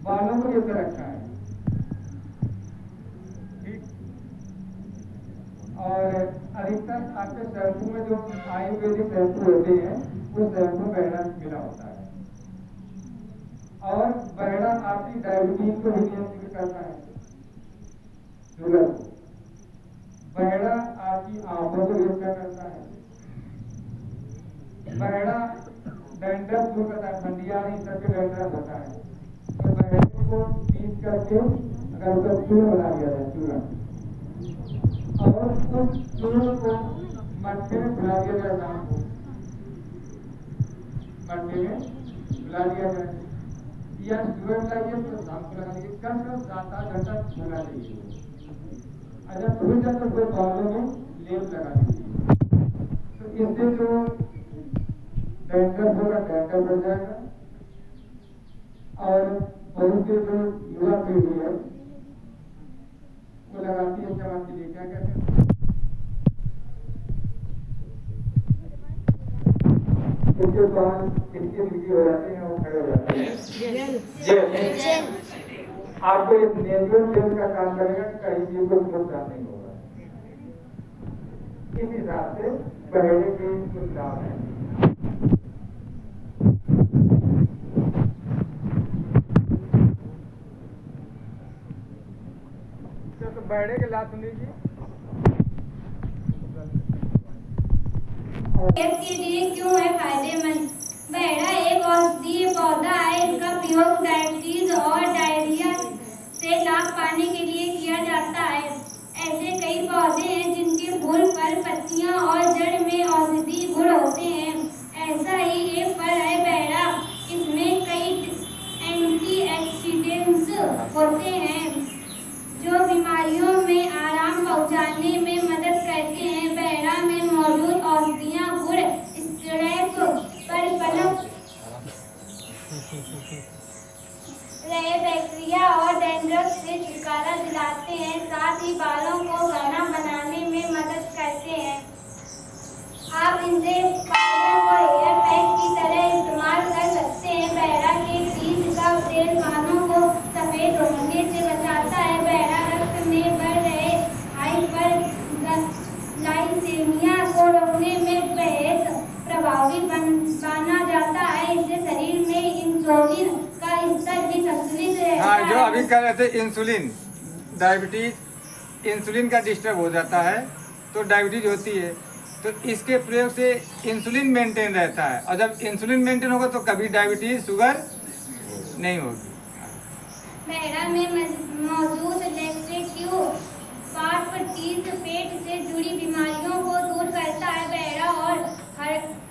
बालों को ये रखा है, ठीक। और अधिकतर आपके शैम्पू में जो आयुर्वेदिक शैम्पू होते हैं उस शैम्पू में बहरा मिला होता है। और बहरा आपकी डायबिटीज को भी नियंत्रित करता है, शुगर को। बहरा आपकी आंखों को भी अच्छा करता है। बहरा डैंड्रफ दूर करता है, फंडिया नहीं सबके डैंड्रफ होता है, तो बहरे को पीस करके अगर उसका चूर्ण बना दिया जाए, चूर्ण, और उस चूर्ण को मट्ठे में फुला दिया जाए, शाम को मट्ठे में फुला दिया जाए, या सुबह लगाइए तो शाम को लगा लीजिए, कम से कम 7-8 घंटा फूलना चाहिए। अगर फूल जाए तो फिर बालों में लेप लगा दीजिए, तो इससे जो डैंड्रफ होगा डैंड्रफ बढ़ जाएगा। और बहुत से जो युवा पीढ़ी है वो लगाती है चमक के लिए, क्या कहते हैं, इसके बाद इनके बिल्कुल हो जाते हैं, वो खड़े हो जाते हैं। जेल आपको इस नेचुरल जेल का काम करेगा कि कहीं भी कोई नुकसान नहीं होगा। इस हिसाब से बहरे के कुछ लाभ है। तो बहरे के लाभ सुन लीजिए। सेहत के लिए क्यों है फायदेमंद? बहरा एक औषधीय पौधा है। इसका प्रयोग डायबिटीज और डायरिया से लाभ पाने के लिए किया जाता है। ऐसे कई पौधे हैं जिनके फूल, फल, पत्तियां और जड़ में औषधीय गुण होते हैं। ऐसा ही एक फल है बहरा। इसमें कई एंटीऑक्सीडेंट्स होते हैं जो बीमारियों में आराम पहुंचाने में मदद करते हैं। बहरा में मौजूद औषधीय गुण स्क्रैप पर पनप रहे बैक्टीरिया और डैंड्रफ से छुटकारा दिलाते हैं, साथ ही बालों को घना बनाने में मदद करते हैं। आप इनसे पाउडर को हेयर पैक की तरह इस्तेमाल कर सकते हैं। बहरा के बीज का तेल कानों को सफेद होने से बचाता है। बहरा रक्त में बढ़ रहे हाइपरग्लाइसेमिया को रोकने में बेहद प्रभावी माना जाता है। इससे शरीर में इंसुलिन का स्तर भी संतुलित रहता है। जो अभी कह रहे थे इंसुलिन, डायबिटीज इंसुलिन का डिस्टर्ब हो जाता है तो डायबिटीज होती है, तो इसके प्रयोग से इंसुलिन मेंटेन रहता है, और जब इंसुलिन मेंटेन होगा तो कभी डायबिटीज शुगर नहीं होगी। बहरा में मौजूद लैक्सेटिव फास्फेट पेट से जुड़ी बीमारियों को दूर करता है। बहरा और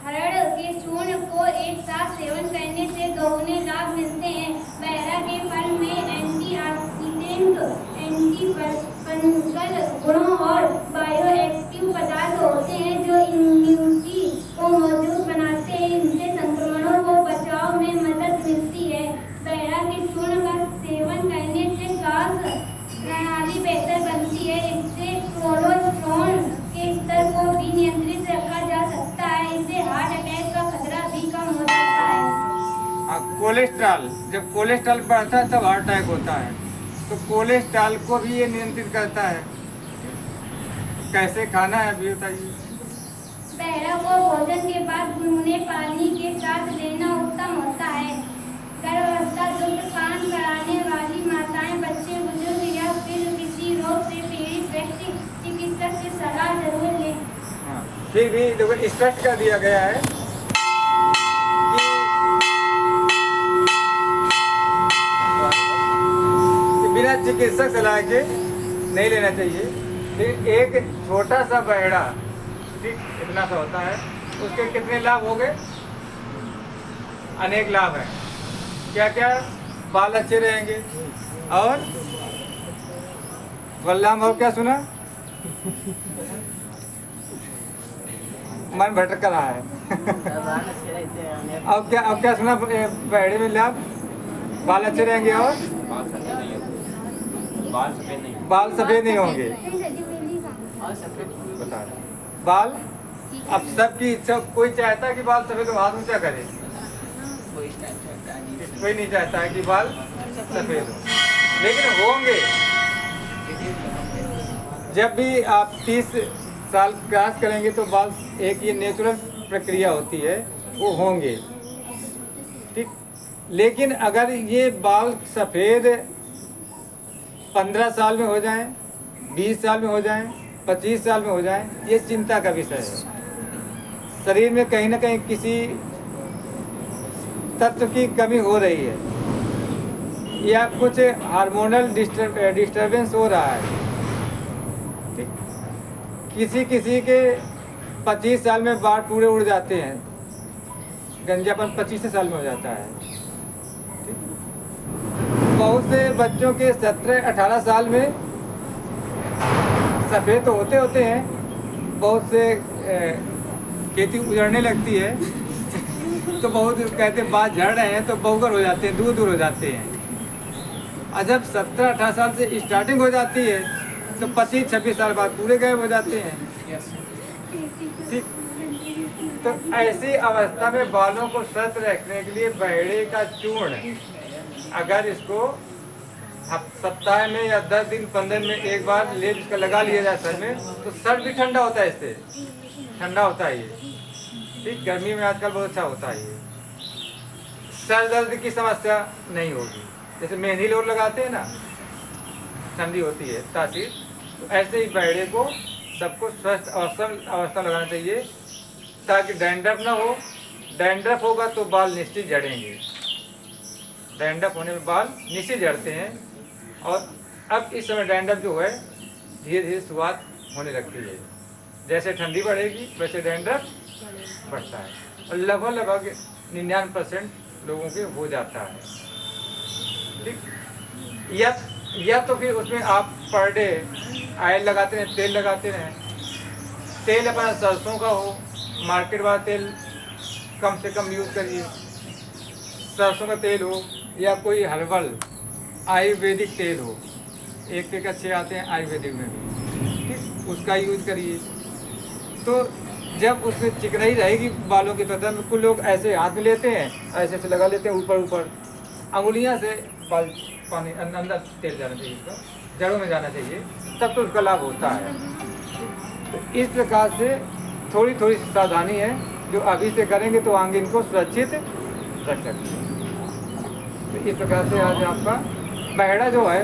हरड़ के चूर्ण को एक साथ सेवन करने से दोगुने लाभ मिलते हैं। बहरा के फल में एंटीऑक्सीडेंट, एंटीफंगल गुणों और बायोएक्टिव पदार्थ होते हैं जो इम्यूनिटी को मजबूत बनाते हैं। इनसे संक्रमणों को बचाव में मदद मिलती है। बहरा के चूर्ण का सेवन करने से श्वास प्रणाली बेहतर बनती है। इससे कोलेस्ट्रॉल के स्तर को भी नियंत्रित रखा जा सकता है। इससे हार्ट अटैक का खतरा भी कम हो जाता है। कोलेस्ट्रॉल, जब कोलेस्ट्रॉल बढ़ता है तब हार्ट अटैक होता है, तो कोलेस्ट्रॉल को भी ये नियंत्रित करता है। कैसे खाना है अभी बताइए। बहरा को भोजन के बाद गुनगुने पानी के साथ लेना उत्तम होता है। गर्भावस्था, दुग्धपान कराने वाली माताएं, बच्चे, बुजुर्ग या फिर किसी रोग से पीड़ित व्यक्ति चिकित्सक से सलाह जरूर लें। फिर भी देखो स्पष्ट कर दिया गया है कि बिना चिकित्सक सलाह के नहीं लेना चाहिए। फिर एक छोटा सा बहरा, ठीक इतना सा होता है, उसके कितने लाभ हो गए? अनेक लाभ हैं। क्या क्या? बाल अच्छे रहेंगे, और बलराम और क्या सुना? मन भटक रहा है। अब क्या सुना? बहरे में लाभ, बाल अच्छे रहेंगे और बाल सफेद नहीं होंगे। बता बाल, अब सबकी इच्छा, कोई चाहता है कि बाल सफेद हो, हाथ ऊंचा करे, कोई नहीं चाहता है कि बाल सफ़ेद हो, लेकिन होंगे जब भी आप 30 साल क्रॉस करेंगे तो बाल, एक ये नेचुरल प्रक्रिया होती है, वो होंगे, ठीक। लेकिन अगर ये बाल सफ़ेद 15 साल में हो जाएं, 20 साल में हो जाएं, 25 साल में हो जाएं, ये चिंता का विषय है। शरीर में कहीं ना कहीं किसी तत्व की कमी हो रही है या कुछ हार्मोनल डिस्टर्बेंस हो रहा है, ठीक। किसी के 25 साल में बाल पूरे उड़ जाते हैं, गंजापन 25 साल में हो जाता है, ठीक। बहुत से बच्चों के 17-18 साल में सफ़ेद तो होते हैं, बहुत से खेती उजड़ने लगती है तो बहुत कहते हैं बाल झड़ रहे हैं, तो बहुगर हो जाते हैं, दूर हो जाते हैं। और जब 17-18 साल से स्टार्टिंग हो जाती है तो 25-26 साल बाद पूरे गायब हो जाते हैं, ठीक। तो ऐसी अवस्था में बालों को स्वस्थ रखने के लिए बहेड़े का चूर्ण, अगर इसको सप्ताह में या 10 दिन 15 दिन में एक बार लेप इसका लगा लिया जाए सर में, तो सर भी ठंडा होता है, इससे ठंडा होता है ये, ठीक। गर्मी में आजकल बहुत अच्छा होता है ये, सर दर्द की समस्या नहीं होगी। जैसे मेहंदी लोग लगाते हैं ना, ठंडी होती है तासीर, तो ऐसे ही बहेड़े को सबको स्वस्थ अवस्था लगाना चाहिए ताकि डैंड्रफ ना हो। डैंड्रफ होगा तो बाल निश्चित झड़ेंगे, डैंड्रफ होने में बाल निश्चित झड़ते हैं। और अब इस समय डैंड्रफ जो है धीरे धीरे शुरुआत होने लगती है, जैसे ठंडी बढ़ेगी वैसे डैंड्रफ बढ़ता है, और लगभग 99% लोगों के हो जाता है, ठीक। या तो फिर उसमें आप पर डे ऑयल लगाते हैं, तेल लगाते हैं, तेल अपना सरसों का हो, मार्केट वाला तेल कम से कम यूज़ करिए, सरसों का तेल हो या कोई हर्बल आयुर्वेदिक तेल हो, एक अच्छे आते हैं आयुर्वेदिक में भी, ठीक, उसका यूज़ करिए। तो जब उसमें चिकनाई रहेगी बालों की त्वचा में, कुछ लोग ऐसे हाथ में लेते हैं, ऐसे लगा लेते हैं ऊपर अंगुलियां से, बाल पानी अंदर तेल जाना चाहिए, उसका जड़ों में जाना चाहिए, तब तो उसका लाभ होता है। तो इस प्रकार से थोड़ी सावधानी है जो अभी से करेंगे तो आगे इनको सुरक्षित रख सकते हैं। तो इस प्रकार से आज आपका बहेड़ा जो है